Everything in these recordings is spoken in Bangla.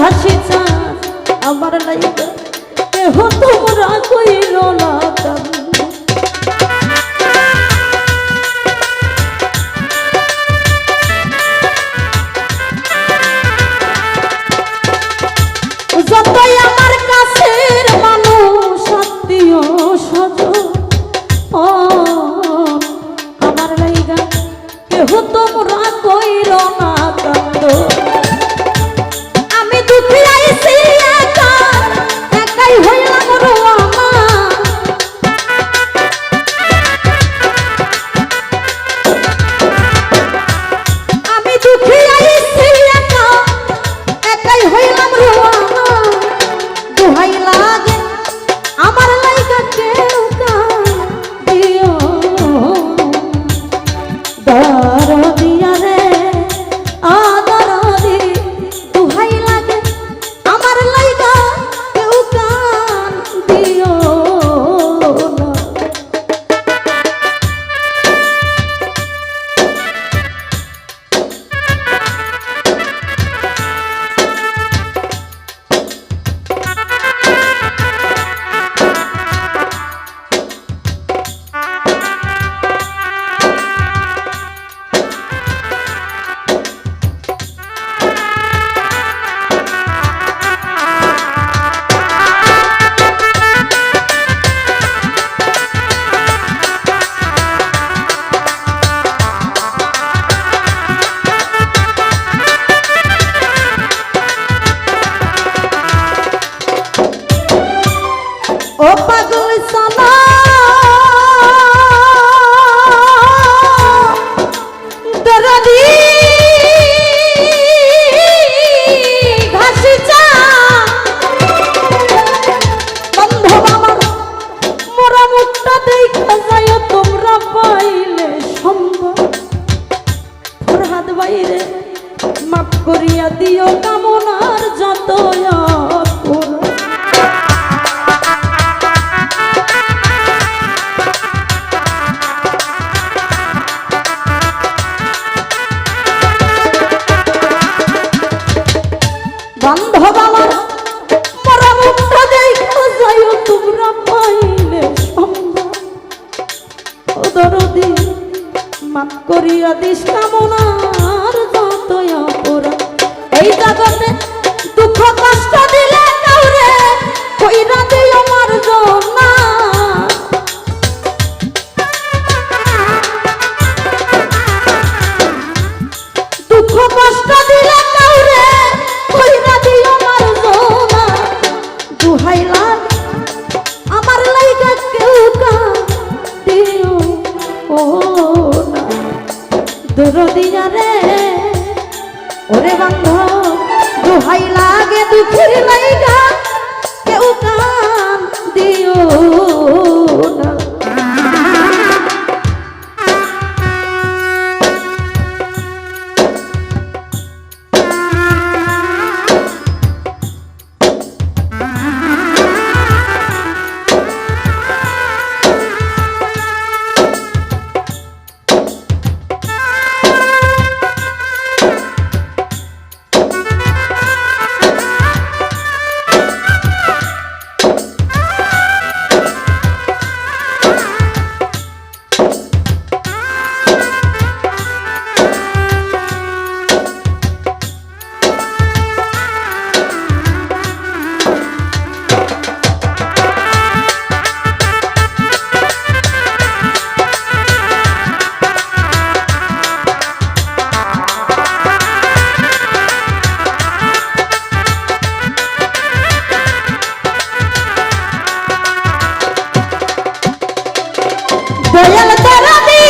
ঘাসি চান আমার লাইগা কেহ তোমরা কইল না কান্দ যতই আমার কাছের মানুষ আত্মীয় স্বজন আমার লাইগা কেহ তোমরা কইল না কান্দ আমি দুঃখী আইছি একা একাই হইলাম রোয়ানা আমি দুঃখী আইছি একা একাই হইলাম রোয়ানা দোহাই লাগে আমার লাইগা কেউ কাঁদিও দরদিয়া রে আদরদি দোহাই লাগে আমার লাইগা কেউ কাঁদিও না ও পাগল সালা দরদি ঘাসি চা বান্ধব আমার মোরা মুখটা দেখা যায় তোমরা পাইলে সম্ভব ফরহাদ বাইরে মাফ করিয়া দিও কামনার যত বান্ধব আমার মরা মুখটা দেখা যায় তোমরা পাইলে সম্ভব ও দরদি মাফ করিয়া দিস কামনার যত অপরাধ এই জগতে দুঃখ কষ্ট দিলে কাউরে কইরা দিও আমার জনা দুঃখ কষ্ট দিলে কাউরে কইরা দিও আমার জনা দুহাই লাগে আমার লাইগা কেউ কাঁদিও ও না দরদিয়া রে ওরে বান্ধব দুহাই লাগে দুঃখের লাইগা কেউ কাঁদিও না দয়াল দরদি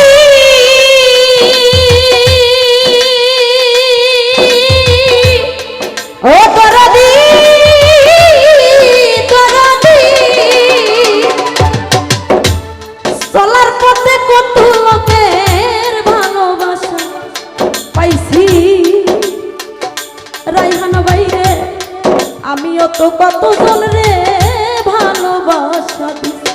ও দরদি দরদি চলার পথে কত লোকের ভালোবাসা পাইছি রাইহান বাইরে আমিও তো কত জন রে ভালোবাসা দিছি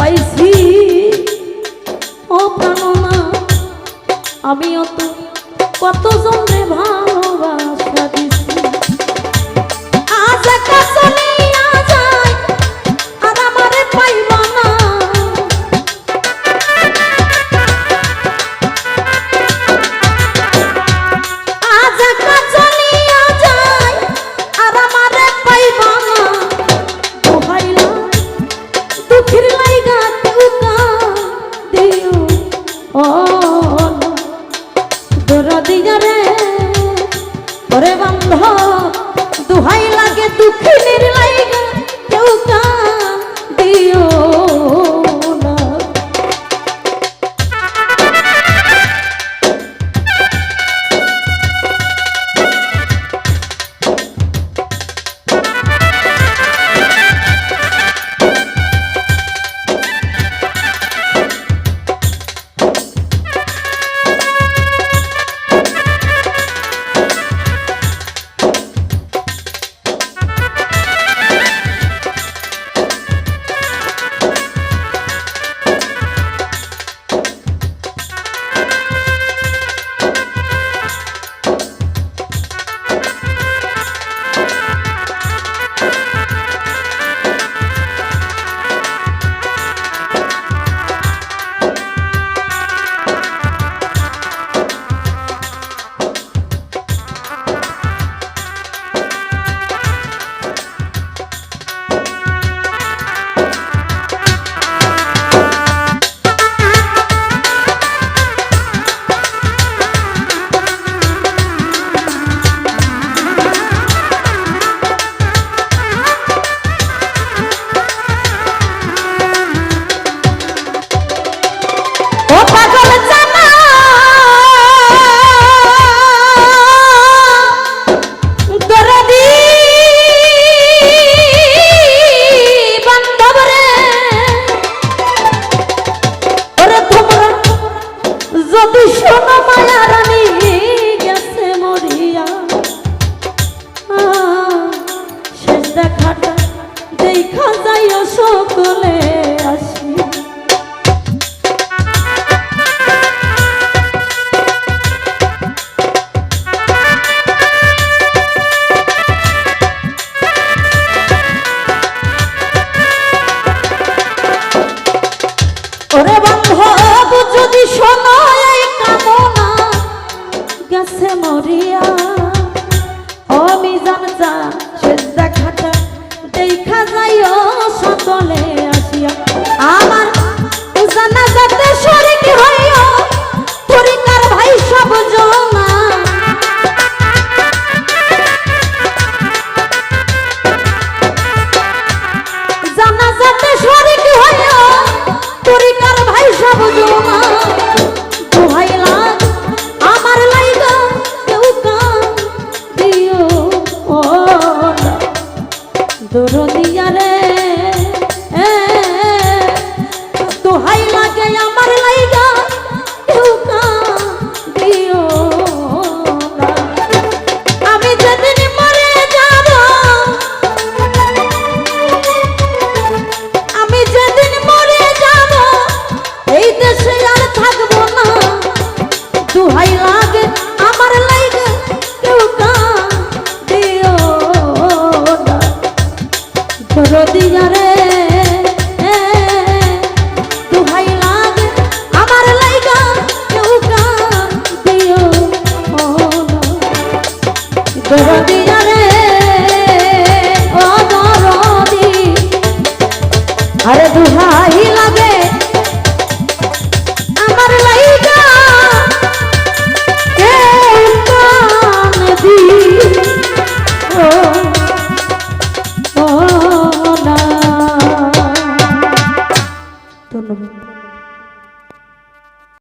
পাইছি ও প্রাণনা আমিও তো কতজন রে ভালোবাসা দিছি আজ একা চলিয়া যায় আর আমারে পাইবা না আজ একা চলিয়া যায় আর আমারে পাইবা না দোহাইলা দুঃখের লাইগা তুকা দিও ও দরদিয়া রে ওরে বন্ধ দুহাই লাগে দুঃখের লাইগা তুকা দিও না সকলে আসি ওরে বান্ধব যদি শোনো এই কামনা গেছে মরিয়া আমি জানতা শেষ দেখাটা দেখা যাইও সকলে আসিয়া আমার জানাজাতে শরীক হইও পরিকার ভাই সব জনা জানাজাতে শরীক হইও পরিকার ভাই সব জনা দুহাইলা আমার লাইগা কেউ কান দিও ও দরদিয়া রে দোহাই লাগে আমার লাইগা কেউ দিও না আমি যেদিন মরে যাব আমি যেদিন মরে যাব এই দেশে আর থাকবো না দোহাই লাগে আমার লাইগা কেউ দিও না দরদিয়া রে দুহাই লাগে আমার লাইগা কেউ দিও দরদিয়া রে ও দরদি আরে দুহাই লাগে আমার লাইগা কেউ দিও ধন্যবাদ।